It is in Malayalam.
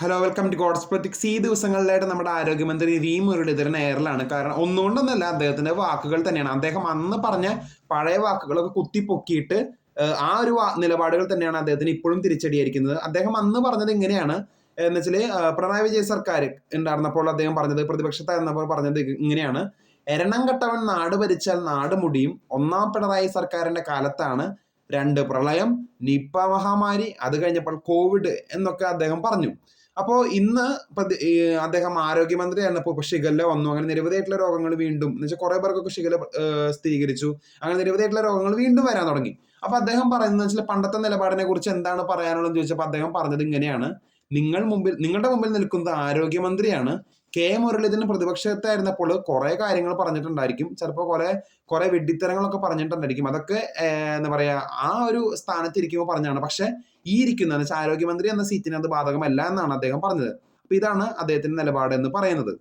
Hello, welcome to god's politics. ഈ ദിവസങ്ങളിലായിട്ട് നമ്മുടെ ആരോഗ്യമന്ത്രി വി മുരളീധരൻ എയറിലാണ്. കാരണം ഒന്നുകൊണ്ടൊന്നല്ല, അദ്ദേഹത്തിന്റെ വാക്കുകൾ തന്നെയാണ്. അദ്ദേഹം അന്ന് പറഞ്ഞ പഴയ വാക്കുകളൊക്കെ കുത്തിപ്പൊക്കിയിട്ട് ആ ഒരു നിലപാടുകൾ തന്നെയാണ് അദ്ദേഹത്തിന് ഇപ്പോഴും തിരിച്ചടിയായിരിക്കുന്നത്. അദ്ദേഹം അന്ന് പറഞ്ഞത് ഇങ്ങനെയാണ് എന്ന് വെച്ചാല്, പിണറായി വിജയൻ സർക്കാർ ഉണ്ടായിരുന്നപ്പോൾ അദ്ദേഹം പറഞ്ഞത്, പ്രതിപക്ഷത്തായിരുന്നപ്പോൾ പറഞ്ഞത് ഇങ്ങനെയാണ്: എരണം കെട്ടവൻ നാട് ഭരിച്ചാൽ നാട് മുടിയും. ഒന്നാം പിണറായി സർക്കാരിന്റെ കാലത്താണ് 2 പ്രളയം, നിപ്പ മഹാമാരി, അത് കഴിഞ്ഞപ്പോൾ കോവിഡ് എന്നൊക്കെ അദ്ദേഹം പറഞ്ഞു. അപ്പോൾ ഇന്ന് അദ്ദേഹം ആരോഗ്യമന്ത്രി ആയിരുന്നപ്പോൾ ഷിഗല്ല വന്നു. അങ്ങനെ നിരവധിയായിട്ടുള്ള രോഗങ്ങൾ വീണ്ടും, എന്ന് വെച്ചാൽ കുറെ പേർക്കൊക്കെ ഷിഗല്ല സ്ഥിരീകരിച്ചു. അങ്ങനെ നിരവധിയായിട്ടുള്ള രോഗങ്ങൾ വീണ്ടും വരാൻ തുടങ്ങി. അപ്പൊ അദ്ദേഹം പറയുന്നത് വെച്ചാൽ പണ്ടത്തെ നിലപാടിനെ കുറിച്ച് എന്താണ് പറയാനുള്ളതെന്ന് ചോദിച്ചപ്പോൾ അദ്ദേഹം പറഞ്ഞത് ഇങ്ങനെയാണ്: നിങ്ങളുടെ മുമ്പിൽ നിൽക്കുന്നത് ആരോഗ്യമന്ത്രിയാണ്. കെ മുരളീധരൻ പ്രതിപക്ഷത്തായിരുന്നപ്പോൾ കുറെ കാര്യങ്ങൾ പറഞ്ഞിട്ടുണ്ടായിരിക്കും, ചിലപ്പോൾ കുറെ വെഡിത്തരങ്ങളൊക്കെ പറഞ്ഞിട്ടുണ്ടായിരിക്കും. അതൊക്കെ എന്താ പറയാ, ആ ഒരു സ്ഥാനത്ത് ഇരിക്കുമ്പോൾ പറഞ്ഞാണ്. പക്ഷെ ഈ ഇരിക്കുന്ന എന്ന് വെച്ചാൽ ആരോഗ്യമന്ത്രി എന്ന സീറ്റിന് അത് ബാധകമല്ല എന്നാണ് അദ്ദേഹം പറഞ്ഞത്. അപ്പൊ ഇതാണ് അദ്ദേഹത്തിന്റെ നിലപാട് എന്ന് പറയുന്നത്.